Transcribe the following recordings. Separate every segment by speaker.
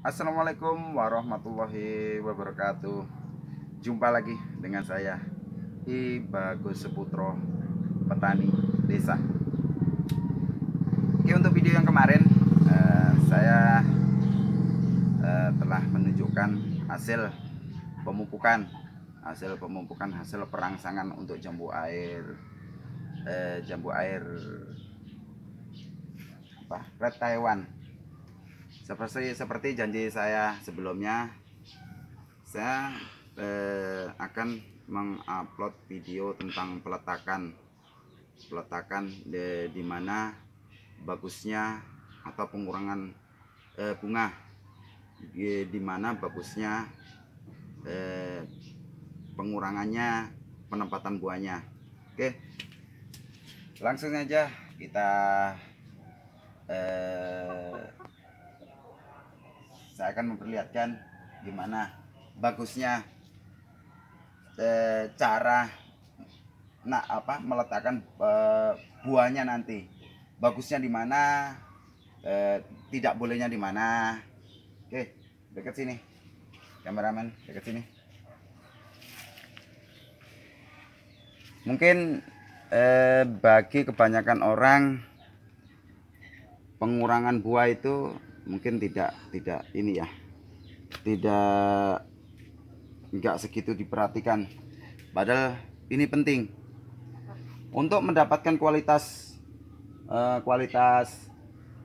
Speaker 1: Assalamualaikum warahmatullahi wabarakatuh. Jumpa lagi dengan saya I Bagus Seputro, petani desa. Oke, untuk video yang kemarin saya telah menunjukkan hasil pemupukan, hasil perangsangan untuk jambu air Red Taiwan. Seperti janji saya sebelumnya, saya akan mengupload video tentang peletakan di mana bagusnya atau pengurangan bunga, di mana bagusnya pengurangannya penempatan buahnya. Oke, langsung aja kita saya akan memperlihatkan gimana bagusnya cara meletakkan buahnya nanti. Bagusnya di mana, tidak bolehnya di mana. Oke, dekat sini, kameramen, dekat sini. Mungkin bagi kebanyakan orang pengurangan buah itu mungkin tidak ini ya, enggak segitu diperhatikan, padahal ini penting untuk mendapatkan kualitas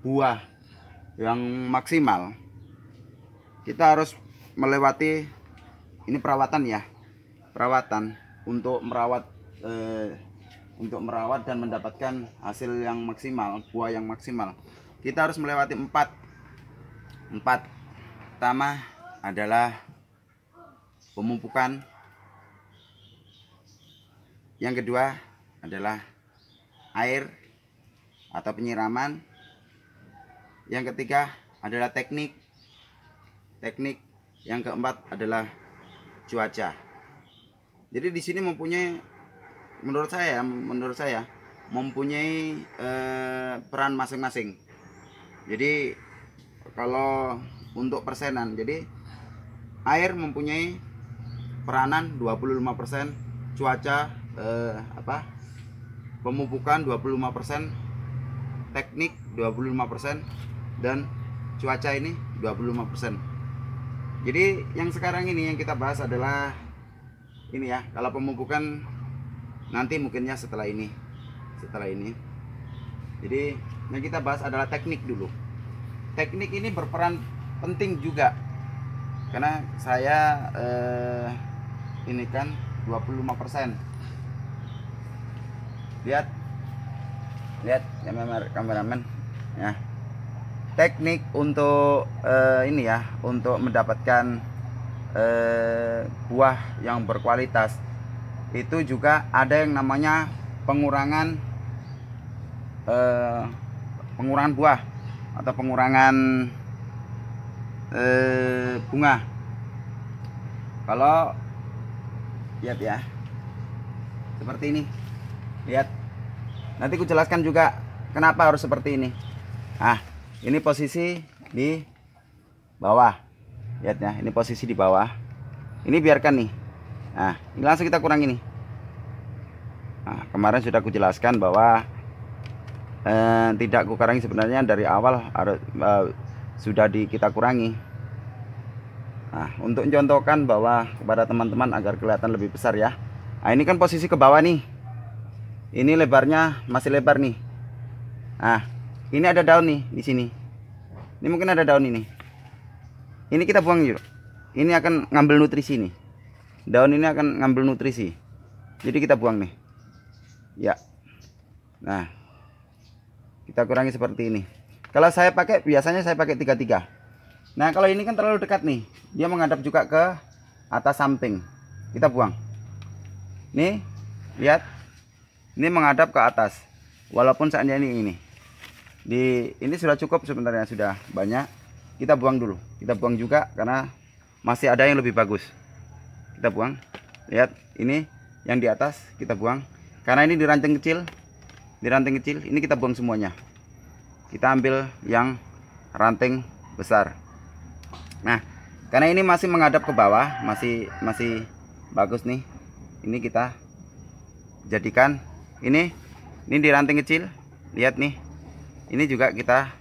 Speaker 1: buah yang maksimal. Kita harus melewati ini perawatan untuk merawat dan mendapatkan hasil yang maksimal, buah yang maksimal. Kita harus melewati empat. Pertama adalah pemupukan, yang kedua adalah air atau penyiraman, yang ketiga adalah teknik, yang keempat adalah cuaca. Jadi di sini menurut saya mempunyai peran masing-masing. Jadi kalau untuk persenan, jadi air mempunyai peranan 25%, cuaca pemupukan 25%, teknik 25%, dan cuaca ini 25%. Jadi yang sekarang ini yang kita bahas adalah ini ya. Kalau pemupukan nanti mungkinnya setelah ini. Jadi yang kita bahas adalah teknik dulu. Teknik ini berperan penting juga, karena saya ini kan 25%. Lihat ya kameramen ya. Teknik untuk ini ya, untuk mendapatkan buah yang berkualitas itu juga ada yang namanya pengurangan buah atau pengurangan bunga. Kalau lihat ya, seperti ini. Lihat, nanti aku jelaskan juga kenapa harus seperti ini. Ini posisi di bawah. Lihat ya, ini posisi di bawah. Ini biarkan nih. Ini langsung kita kurangi nih. Kemarin sudah aku jelaskan bahwa tidak aku kurangi, sebenarnya dari awal harus sudah kita kurangi. Untuk mencontohkan bahwa kepada teman-teman agar kelihatan lebih besar ya. Ini kan posisi ke bawah nih. Ini lebarnya masih lebar nih. Ini ada daun nih di sini. Ini mungkin ada daun ini. Ini kita buang yuk. Ini akan ngambil nutrisi nih. Daun ini akan ngambil nutrisi. Jadi kita buang nih. Ya. Kita kurangi seperti ini. Kalau saya pakai, biasanya saya pakai 3-3. Nah, kalau ini kan terlalu dekat nih. Dia menghadap juga ke atas samping. Kita buang. Nih, lihat. Ini menghadap ke atas. Walaupun seandainya ini sudah cukup sebenarnya, sudah banyak. Kita buang dulu. Kita buang juga karena masih ada yang lebih bagus. Kita buang. Lihat, ini yang di atas kita buang. Karena ini di ranting kecil, ini kita buang semuanya. Kita ambil yang ranting besar. Nah, karena ini masih menghadap ke bawah, masih bagus nih. Ini kita jadikan ini di ranting kecil. Lihat nih. Ini juga kita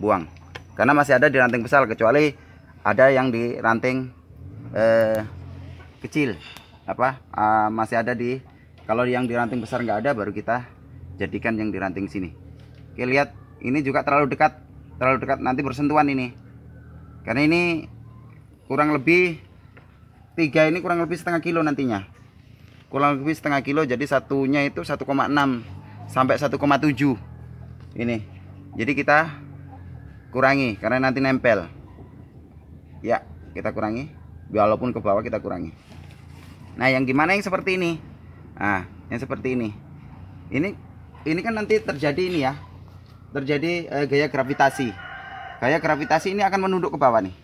Speaker 1: buang. Karena masih ada di ranting besar, kecuali ada yang di ranting kecil. Masih ada di, kalau yang di ranting besar nggak ada, baru kita jadikan yang di ranting sini. Oke, lihat. Ini juga terlalu dekat nanti bersentuhan ini. Karena ini kurang lebih 3 ini kurang lebih setengah kilo nantinya. Kurang lebih setengah kilo, jadi satunya itu 1,6 sampai 1,7 ini. Jadi kita kurangi karena nanti nempel. Ya, kita kurangi. Walaupun ke bawah kita kurangi. Nah, yang gimana yang seperti ini? Nah, yang seperti ini. Ini kan nanti terjadi ini ya. Terjadi gaya gravitasi. Gaya gravitasi ini akan menunduk ke bawah nih.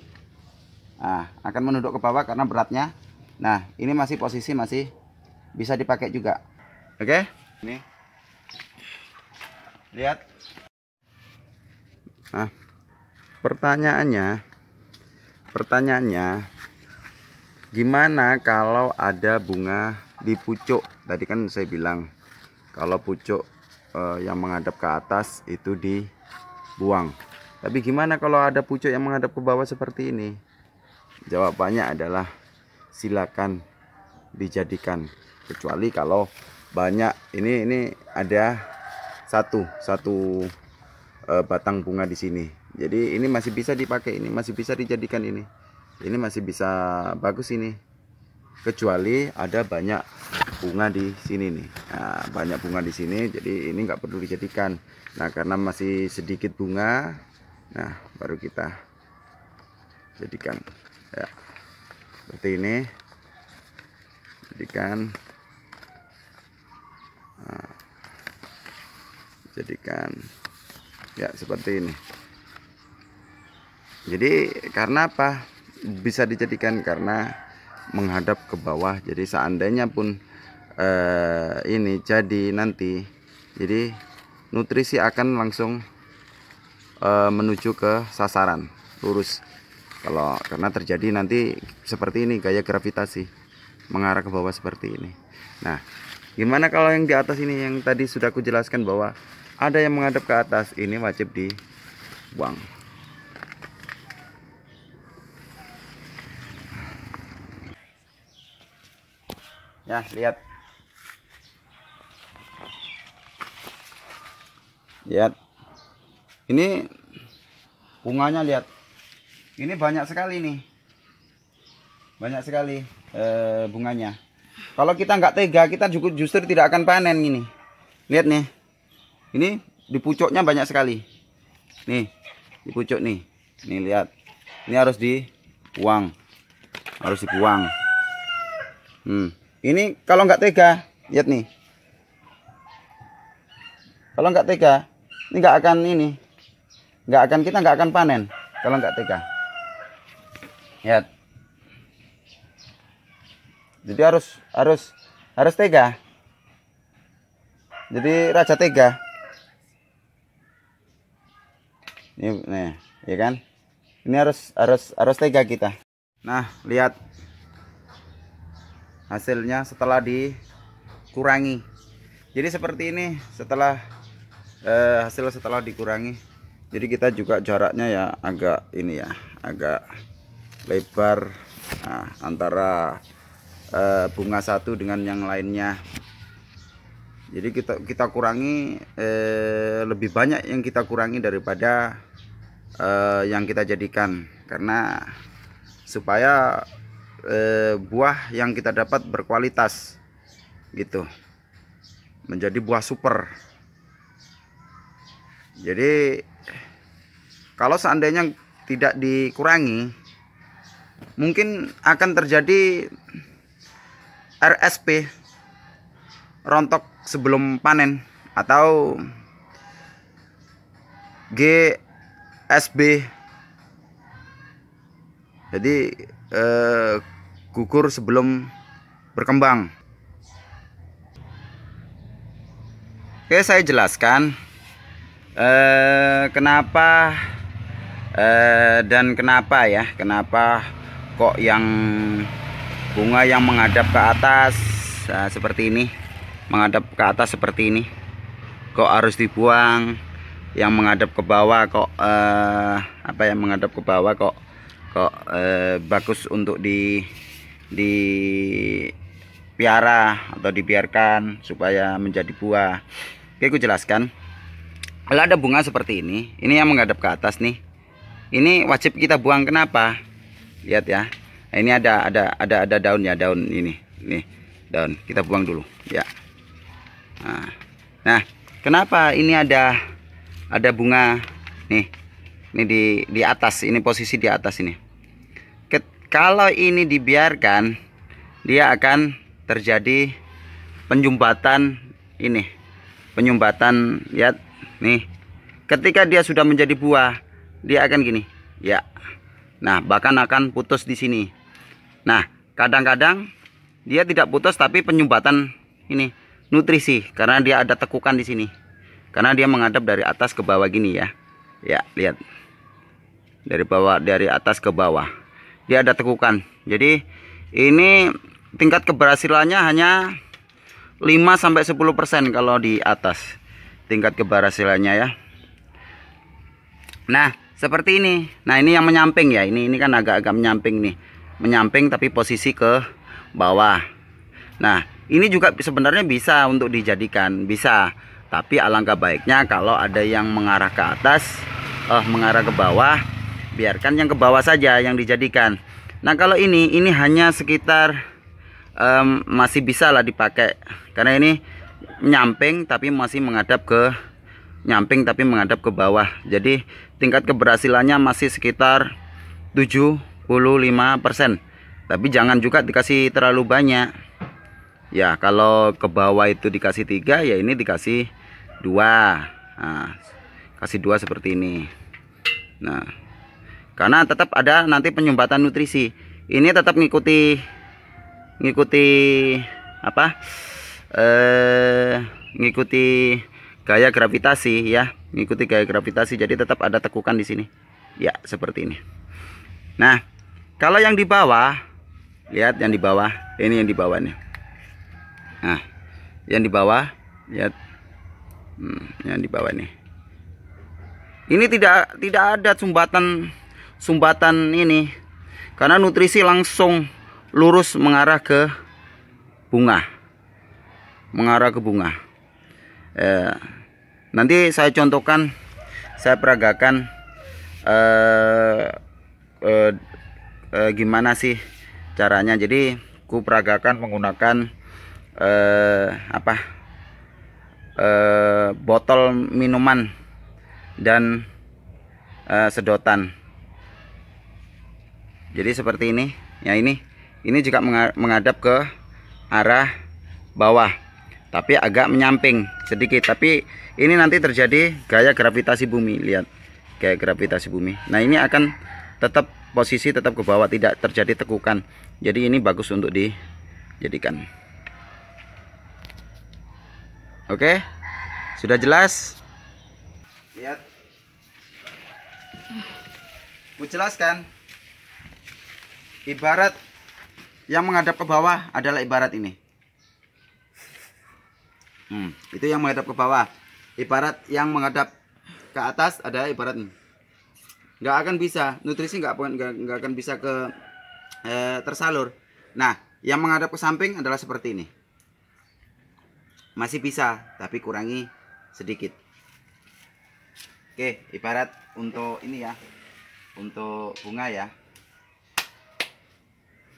Speaker 1: Nah, akan menunduk ke bawah karena beratnya. Nah, ini masih posisi masih bisa dipakai juga. Oke? Ini. Lihat. Nah, pertanyaannya gimana kalau ada bunga di pucuk? Tadi kan saya bilang kalau pucuk yang menghadap ke atas itu dibuang. Tapi gimana kalau ada pucuk yang menghadap ke bawah seperti ini? Jawabannya adalah silakan dijadikan, kecuali kalau banyak. Ini ada satu batang bunga di sini. Jadi ini masih bisa dipakai, ini masih bisa dijadikan, ini masih bisa bagus ini. Kecuali ada banyak bunga di sini nih. Nah, banyak bunga di sini, jadi ini nggak perlu dijadikan. Nah, karena masih sedikit bunga, nah baru kita jadikan. Ya, seperti ini. Jadikan. Nah, jadikan. Ya, seperti ini. Jadi karena apa bisa dijadikan? Karena menghadap ke bawah. Jadi seandainya pun ini jadi nanti, jadi nutrisi akan langsung menuju ke sasaran lurus. Karena terjadi nanti seperti ini, gaya gravitasi mengarah ke bawah seperti ini. Nah, gimana kalau yang di atas ini, yang tadi sudah aku jelaskan bahwa ada yang menghadap ke atas, ini wajib dibuang. Ya, lihat. Ini bunganya, lihat. Ini banyak sekali nih. Banyak sekali bunganya. Kalau kita nggak tega, kita justru tidak akan panen ini. Lihat nih. Ini di pucuknya banyak sekali. Nih, di pucuk nih. Nih, lihat. Ini harus dibuang. Harus dibuang. Ini kalau nggak tega, lihat nih. Kalau nggak tega, ini nggak akan kita nggak akan panen kalau nggak tega. Lihat. Jadi harus tega. Jadi raja tega. Nih, ya kan? Ini harus tega kita. Nah, lihat. Hasilnya setelah dikurangi. Jadi seperti ini setelah hasil setelah dikurangi. Jadi kita juga jaraknya ya agak ini ya, agak lebar, nah, antara bunga satu dengan yang lainnya. Jadi kita kurangi lebih banyak yang kita kurangi daripada yang kita jadikan, karena supaya buah yang kita dapat berkualitas gitu, menjadi buah super. Jadi kalau seandainya tidak dikurangi, mungkin akan terjadi RSP, rontok sebelum panen, atau GSB, jadi gugur sebelum berkembang. Oke, saya jelaskan kenapa Dan kenapa ya, kenapa kok yang bunga yang menghadap ke atas seperti ini, menghadap ke atas seperti ini kok harus dibuang, yang menghadap ke bawah kok apa yang menghadap ke bawah kok bagus untuk piara atau dibiarkan supaya menjadi buah. Oke, aku jelaskan. Kalau ada bunga seperti ini yang menghadap ke atas nih, ini wajib kita buang. Kenapa? Lihat ya. Nah, ini ada daunnya, daun ini daun, kita buang dulu ya. Nah, kenapa ini ada bunga nih, ini di atas, ini posisi di atas ini. Kalau ini dibiarkan, dia akan terjadi penyumbatan ini, penyumbatan. Lihat nih, ketika dia sudah menjadi buah, dia akan gini ya. Nah, bahkan akan putus di sini. Nah, kadang-kadang dia tidak putus tapi penyumbatan ini nutrisi, karena dia ada tekukan di sini. Karena dia menghadap dari atas ke bawah gini ya. Ya, lihat. Dari atas ke bawah. Dia ada tekukan. Jadi ini tingkat keberhasilannya hanya 5-10% kalau di atas. Tingkat keberhasilannya ya. Nah, seperti ini. Nah, ini yang menyamping ya. Ini kan agak-agak menyamping nih. Menyamping tapi posisi ke bawah. Nah, ini juga sebenarnya bisa untuk dijadikan, bisa. Tapi alangkah baiknya kalau ada yang mengarah ke atas, mengarah ke bawah, biarkan yang ke bawah saja yang dijadikan. Nah, kalau ini hanya sekitar masih bisa lah dipakai, karena ini menyamping tapi masih menghadap ke bawah. Jadi tingkat keberhasilannya masih sekitar 75%. Tapi jangan juga dikasih terlalu banyak ya. Kalau ke bawah itu dikasih 3, ya ini dikasih 2. Nah, kasih 2 seperti ini. Nah, karena tetap ada nanti penyumbatan nutrisi. Ini tetap ngikuti apa, ngikuti gaya gravitasi ya, ngikuti gaya gravitasi. Jadi tetap ada tekukan di sini ya, seperti ini. Nah, kalau yang di bawah, lihat yang di bawah, ini yang di bawah nih. Nah, yang di bawah, lihat, yang di bawah nih. Ini tidak ada sumbatan ini, karena nutrisi langsung lurus mengarah ke bunga, nanti saya contohkan, saya peragakan gimana sih caranya. Jadi ku peragakan menggunakan botol minuman dan sedotan. Jadi seperti ini ya. Ini juga menghadap ke arah bawah tapi agak menyamping sedikit. Tapi ini nanti terjadi gaya gravitasi bumi, lihat gaya gravitasi bumi. Nah, ini akan tetap posisi tetap ke bawah, tidak terjadi tekukan. Jadi ini bagus untuk dijadikan. Oke, sudah jelas? Lihat, ku jelaskan. Ibarat yang menghadap ke bawah adalah ibarat ini. Itu yang menghadap ke bawah. Ibarat yang menghadap ke atas adalah ibarat ini. Nggak akan bisa, nutrisi nggak akan bisa ke tersalur. Nah, yang menghadap ke samping adalah seperti ini. Masih bisa, tapi kurangi sedikit. Oke, ibarat untuk ini ya, untuk bunga ya.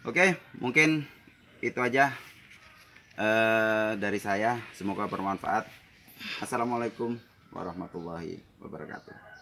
Speaker 1: Oke, mungkin itu aja dari saya. Semoga bermanfaat. Assalamualaikum warahmatullahi wabarakatuh.